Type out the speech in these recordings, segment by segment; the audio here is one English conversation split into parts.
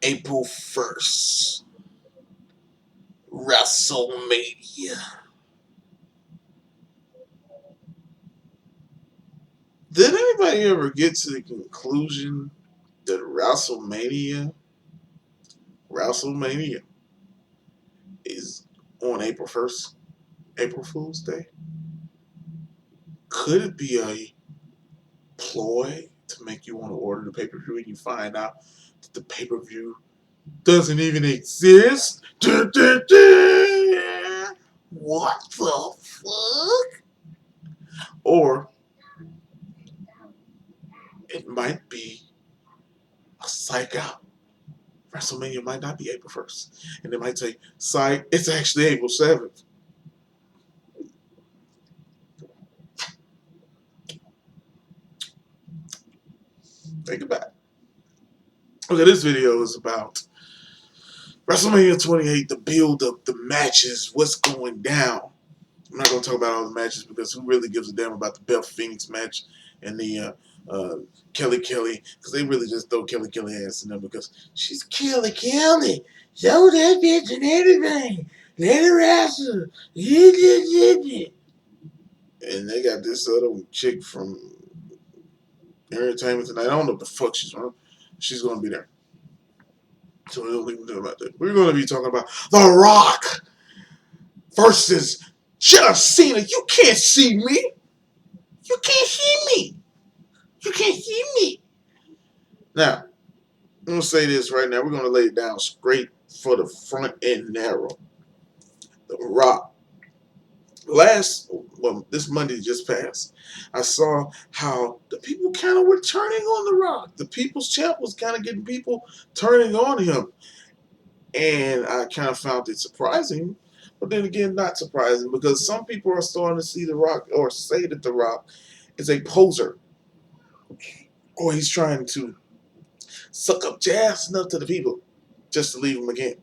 April 1st, WrestleMania. Did anybody ever get to the conclusion that WrestleMania is on April 1st, April Fool's Day? Could it be a ploy to make you want to order the pay per view and you find out that the pay per view doesn't even exist? What the fuck? Or it might be a psych out. WrestleMania might not be April 1st. And they might say, psych, it's actually April 7th. Think about it. Okay, this video is about WrestleMania 28, the build up, the matches, what's going down. I'm not going to talk about all the matches because who really gives a damn about the Beth Phoenix match and the Kelly Kelly, because they really just throw Kelly Kelly ass in there because she's Kelly Kelly. Show that bitch and everything. Let her wrestle. And they got this other chick from Entertainment Tonight. I don't know what the fuck she's on. She's going to be there. So we don't even know about that. We're going to be talking about The Rock versus John Cena. You can't see me. You can't see me. You can't see me. Now, I'm going to say this right now. We're going to lay it down straight for the front and narrow. The Rock. This Monday just passed, I saw how the people kind of were turning on The Rock. The People's Champ was kind of getting people turning on him. And I kind of found it surprising, but then again, not surprising because some people are starting to see The Rock or say that The Rock is a poser or he's trying to suck up jazz enough to the people just to leave him again.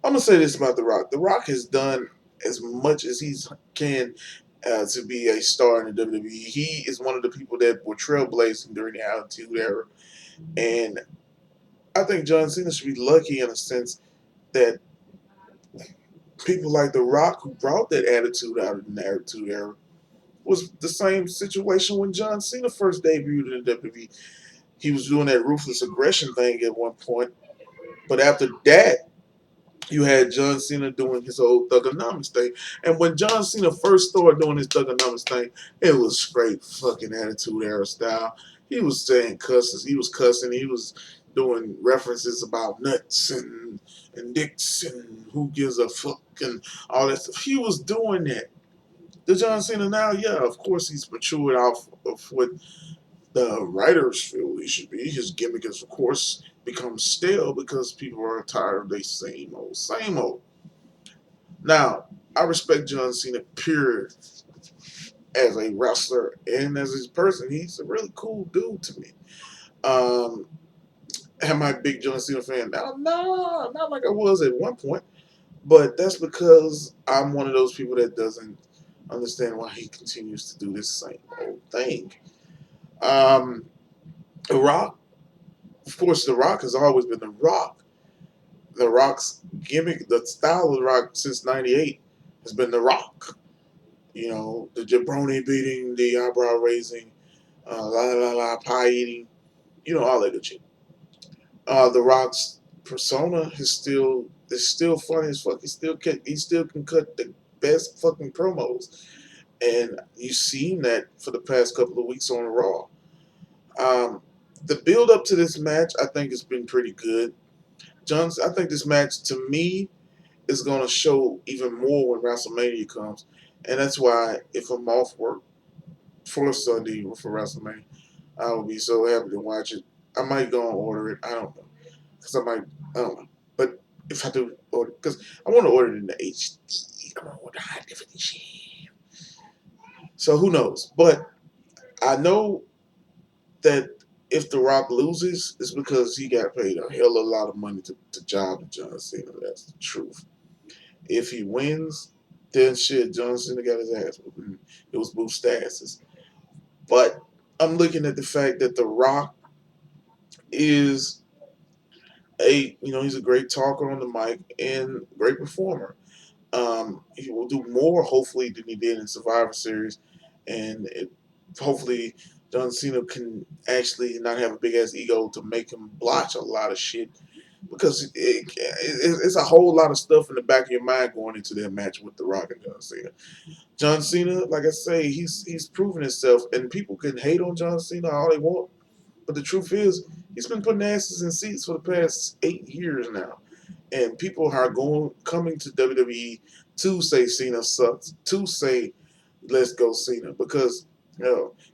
I'm gonna say this about The Rock. The Rock has done as much as he can to be a star in the WWE. He is one of the people that were trailblazing during the Attitude Era, and I think John Cena should be lucky in a sense that people like The Rock who brought that attitude out of the Attitude Era was the same situation when John Cena first debuted in the WWE. He was doing that ruthless aggression thing at one point, but after that, you had John Cena doing his old thugonomics thing. And when John Cena first started doing his thugonomics thing, it was straight fucking Attitude Era style. He was saying cusses. He was cussing. He was doing references about nuts and dicks and who gives a fuck and all that stuff. He was doing that. The John Cena now, yeah, of course he's matured off of what the writers feel he should be. His gimmick has, of course, become stale because people are tired of the same old, same old. Now, I respect John Cena, period, as a wrestler and as his person. He's a really cool dude to me. Um, am I a big John Cena fan now? No, not like I was at one point. But that's because I'm one of those people that doesn't understand why he continues to do this same old thing. Um, The Rock, of course, The Rock has always been The Rock. The Rock's gimmick, the style of The Rock since '98 has been The Rock. You know, the jabroni beating, the eyebrow raising, la la la pie eating, you know, all that good shit. The Rock's persona is still funny as fuck. He still can cut the best fucking promos, and you've seen that for the past couple of weeks on Raw. Um, the build up to this match, I think, has been pretty good. I think this match to me is going to show even more when WrestleMania comes, and that's why if I'm off work for Sunday for WrestleMania, I will be so happy to watch it. I might go and order it. I don't know, because I don't know. But if I do order, because I want to order it in the HD, I want to order high definition. So who knows? But I know that if The Rock loses, it's because he got paid a hell of a lot of money to job John Cena. That's the truth. If he wins, then shit, John Cena got his ass whooped. It was boost asses. But I'm looking at the fact that The Rock is He's a great talker on the mic and great performer. He will do more, hopefully, than he did in Survivor Series, and hopefully John Cena can actually not have a big ass ego to make him blotch a lot of shit because it's a whole lot of stuff in the back of your mind going into that match with The Rock and John Cena. John Cena, like I say, he's proven himself, and people can hate on John Cena all they want, but the truth is, he's been putting asses in seats for the past 8 years now, and people are coming to WWE to say Cena sucks, to say let's go Cena, because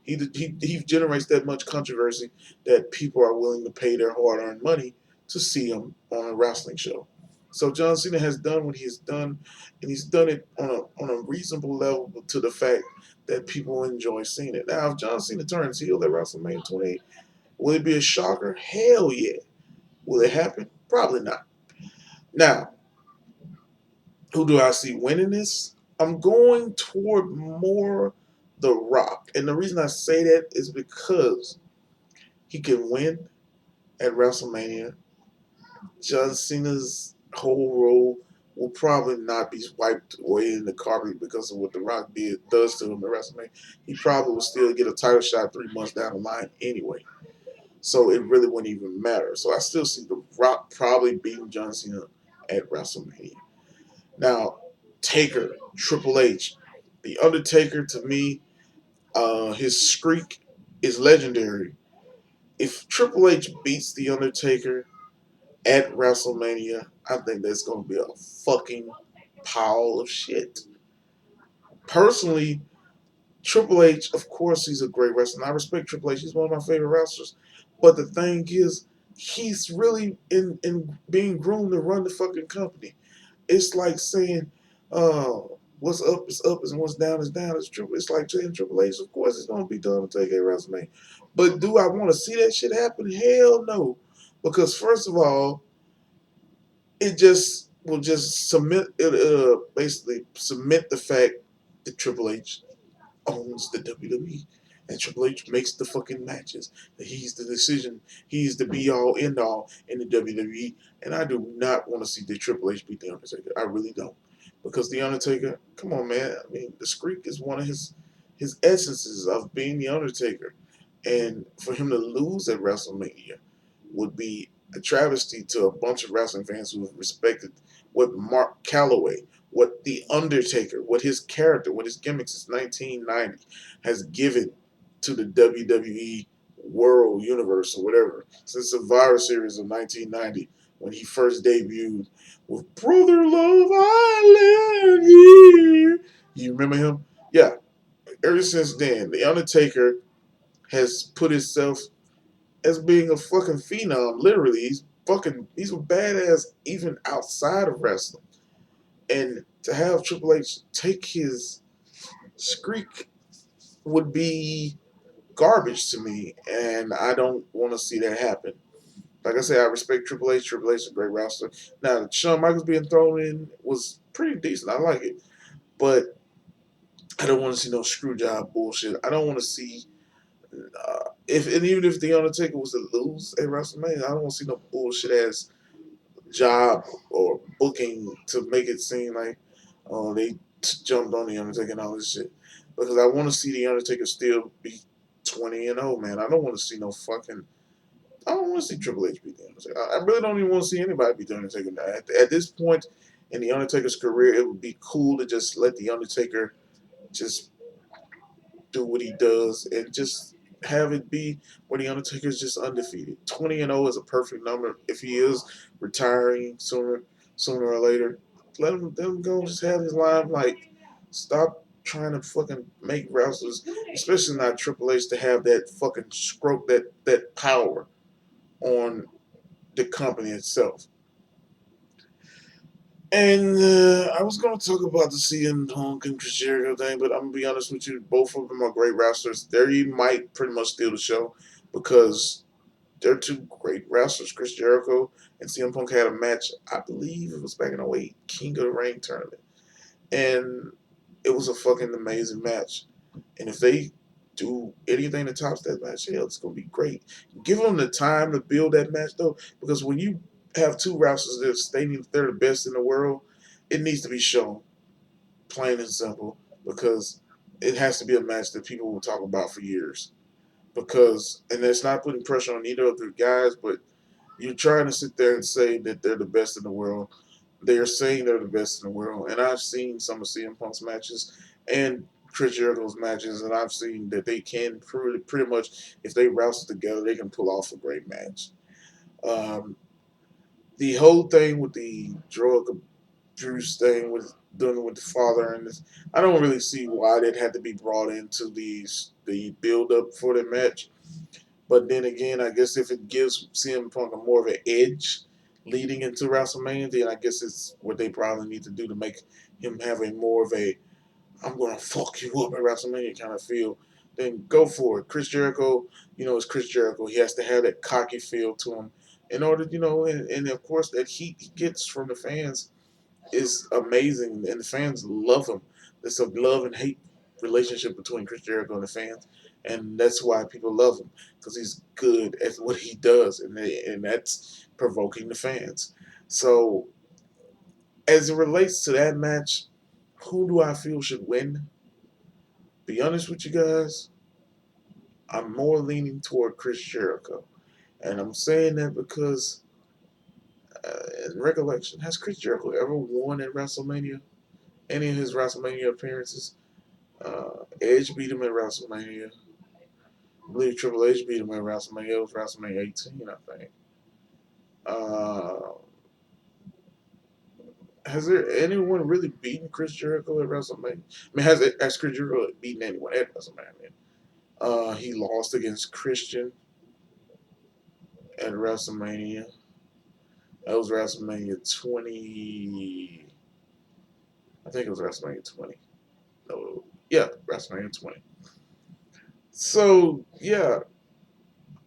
he generates that much controversy that people are willing to pay their hard-earned money to see him on a wrestling show. So John Cena has done what he's done, and he's done it on a reasonable level to the fact that people enjoy seeing it. Now, if John Cena turns heel at WrestleMania 28, will it be a shocker? Hell yeah. Will it happen? Probably not. Now, who do I see winning this? I'm going toward more The Rock. And the reason I say that is because he can win at WrestleMania. John Cena's whole role will probably not be wiped away in the carpet because of what The Rock does to him at WrestleMania. He probably will still get a title shot 3 months down the line anyway. So it really wouldn't even matter. So I still see The Rock probably beating John Cena at WrestleMania. Now, Taker, Triple H, The Undertaker, to me, his streak is legendary. If Triple H beats The Undertaker at WrestleMania, I think that's going to be a fucking pile of shit. Personally, Triple H, of course, he's a great wrestler. I respect Triple H. He's one of my favorite wrestlers. But the thing is, he's really in being groomed to run the fucking company. It's like saying, what's up is up and what's down is down. It's like saying Triple H. Of course, it's gonna be done to take a WrestleMania. But do I want to see that shit happen? Hell no. Because first of all, it just will just submit it basically submit the fact that Triple H owns the WWE. And Triple H makes the fucking matches. He's the decision. He's the be all end all in the WWE. And I do not want to see the Triple H beat the Undertaker. I really don't, because the Undertaker. Come on, man. I mean, the streak is one of his essences of being the Undertaker, and for him to lose at WrestleMania would be a travesty to a bunch of wrestling fans who have respected what Mark Calloway, what The Undertaker, what his character, what his gimmick since 1990 has given to the WWE world, universe, or whatever, since the Survivor Series of 1990 when he first debuted with Brother Love, I Love You. You remember him? Yeah. Ever since then, The Undertaker has put himself as being a fucking phenom. Literally, he's a badass even outside of wrestling. And to have Triple H take his streak would be garbage to me, and I don't want to see that happen. Like I said, I respect Triple H. Triple H is a great wrestler. Now, Shawn Michaels being thrown in was pretty decent. I like it, but I don't want to see no screw job bullshit. I don't want to see if and even if the Undertaker was to lose at WrestleMania, I don't want to see no bullshit ass job or booking to make it seem like they jumped on the Undertaker and all this shit. Because I want to see the Undertaker still be 20-0, man. I don't want to see no fucking. I don't want to see Triple H beat the Undertaker. I really don't even want to see anybody beat the Undertaker. At this point in the Undertaker's career, it would be cool to just let the Undertaker just do what he does and just have it be where the Undertaker is just undefeated. 20-0 is a perfect number. If he is retiring sooner or later, let him go. Just have his line. Like, stop trying to fucking make wrestlers, especially not Triple H, to have that fucking stroke, that power on the company itself. And I was going to talk about the CM Punk and Chris Jericho thing, but I'm going to be honest with you. Both of them are great wrestlers. They might pretty much steal the show because they're two great wrestlers. Chris Jericho and CM Punk had a match, I believe it was back in '08 King of the Ring tournament. And it was a fucking amazing match. And if they do anything that tops that match, hell, it's going to be great. Give them the time to build that match, though, because when you have two wrestlers that stating that they're the best in the world, it needs to be shown, plain and simple, because it has to be a match that people will talk about for years. Because, and it's not putting pressure on either of the guys, but you're trying to sit there and say that they're the best in the world. They are saying they're the best in the world, and I've seen some of CM Punk's matches and Chris Jericho's matches, and I've seen that they can pretty much, if they wrestle together, they can pull off a great match. Um, the whole thing with the drug abuse thing with doing with the father and this, I don't really see why that had to be brought into the build up for the match. But then again, I guess if it gives CM Punk a more of an edge leading into WrestleMania, then I guess it's what they probably need to do to make him have a more of a "I'm gonna fuck you up" at WrestleMania kind of feel. Then go for it. Chris Jericho, it's Chris Jericho. He has to have that cocky feel to him in order, and of course that heat he gets from the fans is amazing, and the fans love him. There's a love and hate relationship between Chris Jericho and the fans, and that's why people love him because he's good at what he does, and that's provoking the fans. So, as it relates to that match, who do I feel should win? Be honest with you guys, I'm more leaning toward Chris Jericho, and I'm saying that because, in recollection, has Chris Jericho ever won at WrestleMania? Any of his WrestleMania appearances? Edge beat him at WrestleMania. I believe Triple H beat him at WrestleMania. It was WrestleMania 18, I think. Uh, has there anyone really beaten Chris Jericho at WrestleMania? I mean, has Chris Jericho beaten anyone at WrestleMania? He lost against Christian at WrestleMania. That was WrestleMania 20. I think it was WrestleMania 20. No, yeah, WrestleMania 20. So yeah,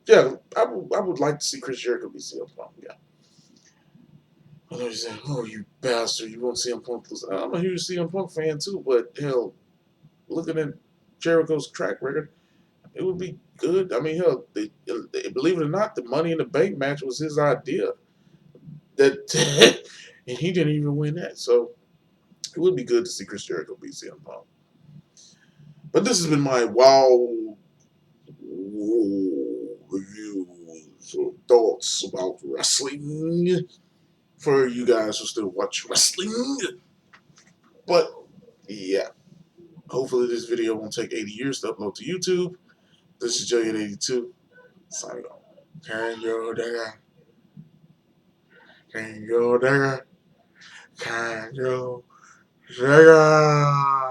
I would like to see Chris Jericho be CM Punk. Yeah. I know you saying, "Oh, you bastard! You won't CM Punk lose." I'm a huge CM Punk fan too, but hell, looking at Jericho's track record, it would be good. I mean, hell, believe it or not, the Money in the Bank match was his idea. That and he didn't even win that. So it would be good to see Chris Jericho beat CM Punk. But this has been my reviews or thoughts about wrestling for you guys who still watch wrestling. But yeah, hopefully this video won't take 80 years to upload to YouTube. This is Jillian82 signing off. Can you dig it? Can you dig it? Can you dig it?